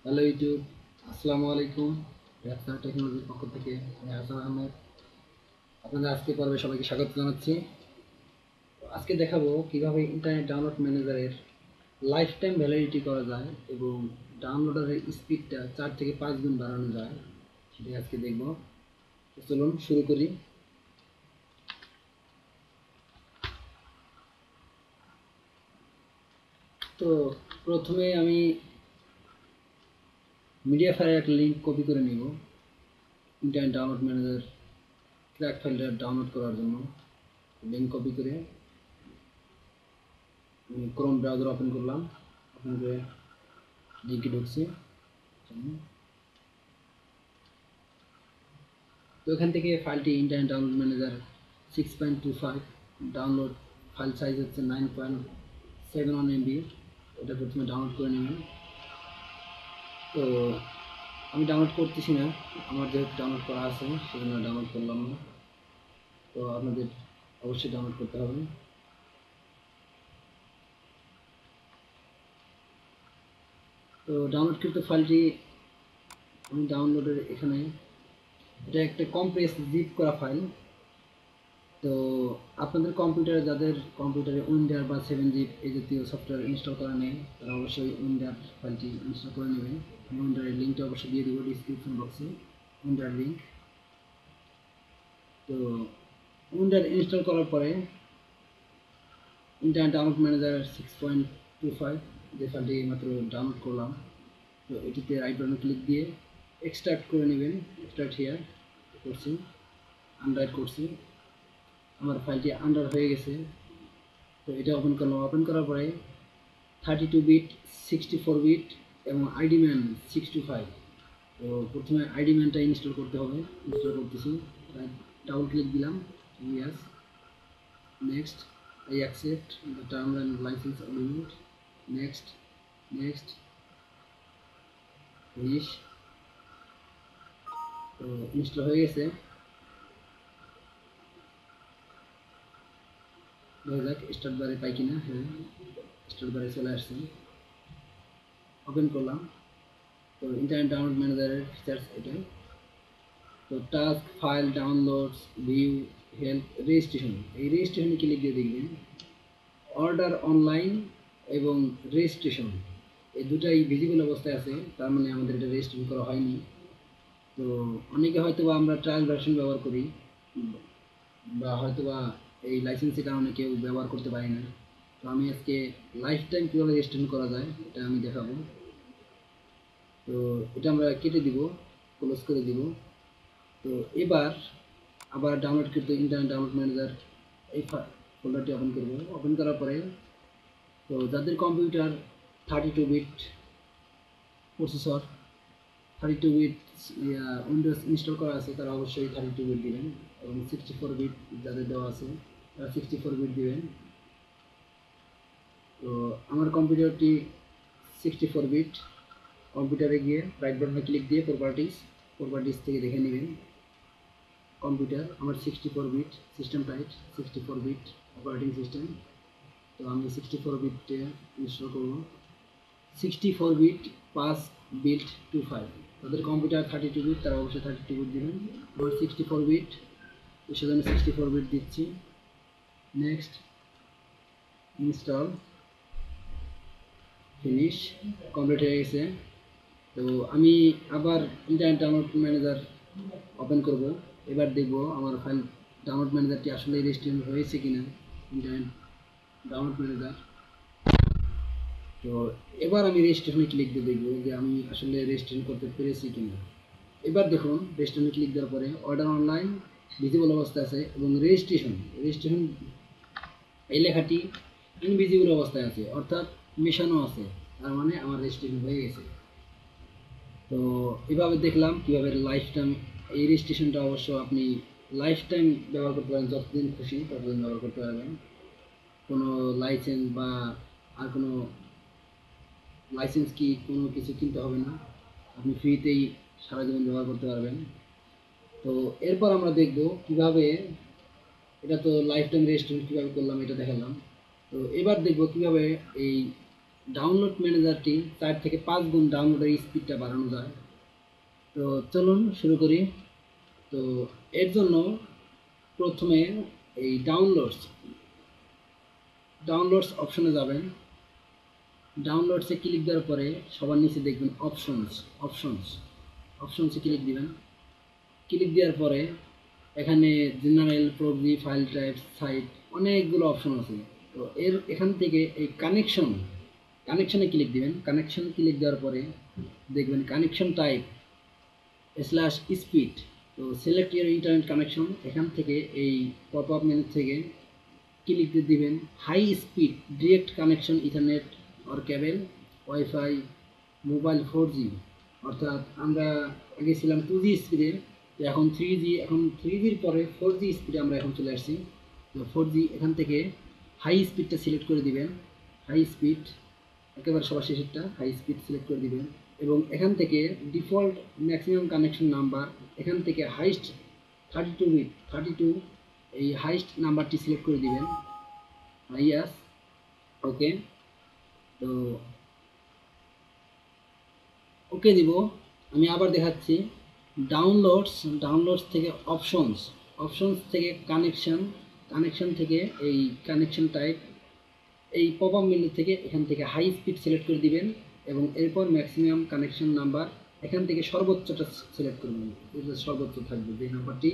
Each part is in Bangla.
হ্যালো ইউটিউব, আসসালামু আলাইকুম। রেফসার টেকনোলজির পক্ষ থেকে আমি হাসান আহমেদ আপনাদের আজকে পর্বে সবাইকে স্বাগত জানাচ্ছি। আজকে দেখাবো কিভাবে ইন্টারনেট ডাউনলোড ম্যানেজারের লাইফ টাইম ভ্যালিডিটি করা যায় এবং ডাউনলোডারের স্পিডটা 4 থেকে 5 গুণ বাড়ানো যায়, সেটাই আজকে দেখব। চলুন শুরু করি। তো প্রথমে আমি মিডিয়া ফাইলের একটা লিঙ্ক কপি করে নিব ইন্টারনেট ডাউনলোড ম্যানেজার ক্র্যাক ফাইলটা ডাউনলোড করার জন্য। লিঙ্ক কপি করে ক্রোম ব্রাউজার ওপেন করলাম, ওপেন করে লিঙ্কে ঢুকছি। তো এখান থেকে ফাইলটি internet download manager 6.25 download, file size হচ্ছে 9.71 MB। এটা প্রথমে ডাউনলোড করে নেবেন। তো আমি ডাউনলোড করতেছি না, আমার যেহেতু ডাউনলোড করা আছে সেজন্য ডাউনলোড করলাম না। তো আপনাদের অবশ্যই ডাউনলোড করতে হবে। তো ডাউনলোডকৃত ফাইলটি আমি ডাউনলোডের এখানে, এটা একটা কম্প্রেস জিপ করা ফাইল। তো আপনাদের কম্পিউটারে, যাদের কম্পিউটারে উইন্ডার বা 7 জিপ এই জাতীয় সফটওয়্যার ইনস্টল করা নেই, তারা অবশ্যই উইন্ডার ফাইলটি ইনস্টল করে নেবেন। আমি উইন্ডারের লিঙ্কটা অবশ্যই দিয়ে দেবো ডিসক্রিপশন বক্সে, উইন্ডার লিঙ্ক। তো উইন্ডার ইনস্টল করার পরে ইন্টারনেট ডাউনলোড ম্যানেজার 6.25 যে ফাইলটি মাত্র ডাউনলোড করলাম, তো এটিতে রাইট বাটনে ক্লিক দিয়ে এক্সট্রাক্ট করে নেবেন। এক্সট্রাক্ট হিয়ার করছি, আনরাইট করছি, আমার ফাইলটি আন্ডার হয়ে গেছে। তো এটা ওপেন করলাম, ওপেন করার পরে 32 বিট, 64 বিট এবং আইডি ম্যান 625। তো প্রথমে আইডি ম্যানটা ইনস্টল করতে হবে। ইনস্টল করতেছি, ডাবল ক্লিক দিলাম, yes, next, I accept the term and licence agreement, next, next, finish. তো ইনস্টল হয়ে গেছে। দেখা যাক স্টার্ট বারে পাই কিনা। হ্যাঁ, স্টার্ট বারে চলে আসছে, ওপেন করলাম। তো ইন্টারনেট ডাউনলোড ম্যানেজারের ফিচার্স এটাই। তো task, file, downloads, view, help, registration, এই রেজিস্ট্রেশনে ক্লিক দিয়ে দেখবেন অর্ডার অনলাইন এবং রেজিস্ট্রেশন এই দুটাই ভিজিবল অবস্থায় আছে, তার মানে আমাদের এটা রেজিস্ট্রেশন করা হয়নি। তো অনেকে হয়তো বা আমরা ট্রায়াল ভার্সন ব্যবহার করি, বা হয়তো বা এই লাইসেন্সের কারণে কেউ ব্যবহার করতে পারি না। তো আমি আজকে লাইফ টাইম কীভাবে রেজিস্ট্রেশন করা যায় এটা আমি দেখাবো। তো এটা আমরা কেটে দিব, ক্লোজ করে দিব। তো এবার আবার ডাউনলোডকৃত ইন্টারনেট ডাউনলোড ম্যানেজার এই ফোল্ডারটি ওপেন করব। ওপেন করার পরে তো যাদের computer 32 bit processor, 32 bit Windows install করা আছে, তারা অবশ্যই 32 বিট দিবেন, এবং 64 বিট যাদের দেওয়া আছে তারা 64 বিট দিবেন। তো আমার কম্পিউটারটি 64 বিট। কম্পিউটারে গিয়ে রাইট বাটনে ক্লিক দিয়ে প্রপার্টিস থেকে দেখে নেবেন কম্পিউটার আমার 64 bit, system type 64 bit operating system. তো আমি 64 বিটে ইনস্টল করব। 64 বিট পাস বিল্ট 25, তাদের কম্পিউটার 32 বিট, তারা অবশ্যই 32 বিট দেবেন। আমার 64 বিট, তো সেজন্য 64 বিট দিচ্ছি। নেক্সট, ইনস্টল, ফিনিশ, কমপ্লিট হয়ে গেছে। তো আমি আবার ইন্টারনেট ডাউনলোড ম্যানেজার ওপেন করব। এবার দেখব আমার ফাইল ডাউনলোড ম্যানেজারটি আসলে রেজিস্ট্রেশন হয়েছে কিনা, ইন্টারনেট ডাউনলোড ম্যানেজার। তো এবার আমি রেজিস্ট্রেশনে ক্লিক দিয়ে দেখব যে আমি আসলে রেজিস্ট্রেশন করতে পেরেছি কিনা। এবার দেখুন রেজিস্ট্রেশনে ক্লিক দেওয়ার পরে অর্ডার অনলাইন ভিজিবল অবস্থায় আছে, এবং রেজিস্ট্রেশন রেজিস্ট্রেশন এই লেখাটি ইনভিজিবল অবস্থায় আছে, অর্থাৎ মেশানো আছে, তার মানে আমার রেজিস্ট্রেশন হয়ে গেছে। তো এভাবে দেখলাম কীভাবে লাইফ টাইম এই রেজিস্ট্রেশনটা অবশ্য আপনি লাইফ টাইম ব্যবহার করতে পারেন, যতদিন খুশি ততদিন ব্যবহার করতে পারবেন। কোনো লাইসেন্স বা আর কোনো লাইসেন্স কি কোনো কিছু কিনতে হবে না, আপনি ফ্রিতেই সারা জীবন ব্যবহার করতে পারবেন। তো এরপর আমরা দেখব কিভাবে, এটা তো লাইফ টাইম রেজিস্ট্রেশন কীভাবে করলাম এটা দেখালাম। তো এবার দেখব কিভাবে এই ডাউনলোড ম্যানেজারটি 4 থেকে 5 গুণ ডাউনলোডের স্পিডটা বাড়ানো যায়। তো চলুন শুরু করি। তো এর জন্য প্রথমে এই ডাউনলোডস অপশনে যাবেন। ডাউনলোডসে ক্লিক দেওয়ার পরে সবার নিচে দেখবেন অপশনসে ক্লিক দিবেন। ক্লিক দেওয়ার পরে এখানে জেনারেল, প্রোগ্রি, ফাইল টাইপ, সাইট অনেকগুলো অপশন আছে। তো এখান থেকে এই কানেকশনে ক্লিক দিবেন। কানেকশন ক্লিক দেওয়ার পরে দেখবেন কানেকশন টাইপ স্ল্যাশ স্পিড। তো সিলেক্ট ইউর ইন্টারনেট কানেকশন, এখান থেকে এই পপ আপ মেনু থেকে ক্লিক দিয়ে দিবেন high speed direct connection Ethernet or cable WiFi mobile 4G। অর্থাৎ আমরা আগে ছিলাম 2G স্পিডে, তো এখন 3G, এখন 3Gর পরে 4G স্পিডে আমরা এখন চলে আসছি। তো 4G এখান থেকে হাই স্পিডটা সিলেক্ট করে দিবেন। হাই স্পিড একেবারে সবার শেষেরটা হাই স্পিড সিলেক্ট করে দিবেন এবং এখান থেকে ডিফল্ট ম্যাক্সিমাম কানেকশন নাম্বার, এখান থেকে হাইস্ট 32 এই হাইস্ট নাম্বারটি সিলেক্ট করে দিবেন। ইয়াস, ওকে। তো ওকে দিব। আমি আবার দেখাচ্ছি। ডাউনলোডস থেকে অপশনস থেকে কানেকশন থেকে এই কানেকশন টাইপ, এই পপ আপ মেনু থেকে এখান থেকে হাই স্পিড সিলেক্ট করে দিবেন এবং এরপর ম্যাক্সিমাম কানেকশন নাম্বার, এখান থেকে সর্বোচ্চটা সিলেক্ট করবেন। এটা সর্বোচ্চ থাকবে, যে নাম্বারটি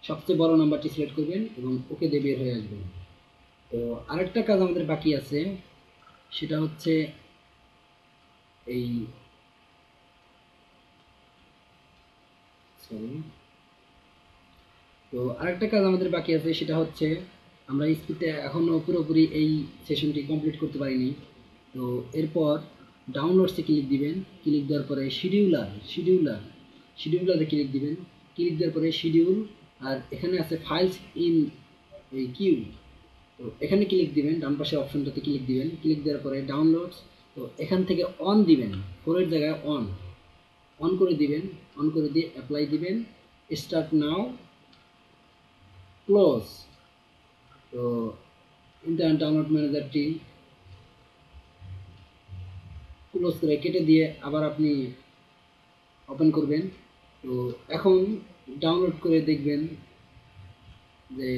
সবচেয়ে বড় নাম্বারটি সিলেক্ট করবেন এবং ওকে দিয়ে বের হয়ে আসবেন। তো আরেকটা কাজ আমাদের বাকি আছে, সেটা হচ্ছে এই সেটা হচ্ছে আমরা স্পিডটা এখনও পুরোপুরি এই সেশনটি কমপ্লিট করতে পারিনি। তো এরপর ডাউনলোডসে ক্লিক দিবেন। ক্লিক দেওয়ার পরে শিডিউলারে ক্লিক দিবেন। ক্লিক দেওয়ার পরে শিডিউল, আর এখানে আছে ফাইলস ইন এই কিউ। তো এখানে ক্লিক দিবেন, ডান পাশে অপশনটাতে ক্লিক দিবেন। ক্লিক দেওয়ার পরে ডাউনলোডস, তো এখান থেকে অন দিবেন, 4-এর জায়গায় অন করে দিবেন। অন করে দিয়ে অ্যাপ্লাই দিবেন। Start now, close. তো ইন্টারনেট ডাউনলোড ম্যানেজারটি ক্লোজ করে কেটে দিয়ে আবার আপনি ওপেন করবেন। তো এখন ডাউনলোড করে দেখবেন যে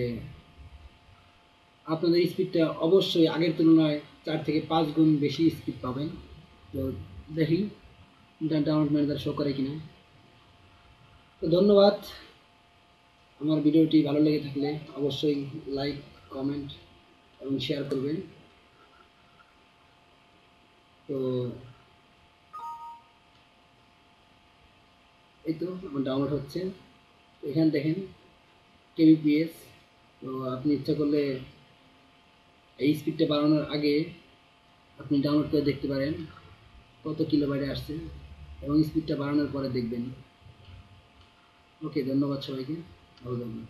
আপনাদের স্পিডটা অবশ্যই আগের তুলনায় 4 থেকে 5 গুণ বেশি স্পিড পাবেন। তো দেখি ইন্টারনেট ডাউনলোড ম্যানেজার শো করে কিনা। তো ধন্যবাদ। আমার ভিডিওটি ভালো লেগে থাকলে অবশ্যই লাইক, কমেন্ট এবং শেয়ার করবেন। তো এই তো আমার ডাউনলোড হচ্ছে। এখানে দেখেন kbps। তো আপনি ইচ্ছা করলে এই স্পিডটা বাড়ানোর আগে আপনি ডাউনলোড করে দেখতে পারেন কত কিলোবাইটে আসছে এবং স্পিডটা বাড়ানোর পরে দেখবেন। ওকে, ধন্যবাদ সবাইকে, ভালো থাকবেন।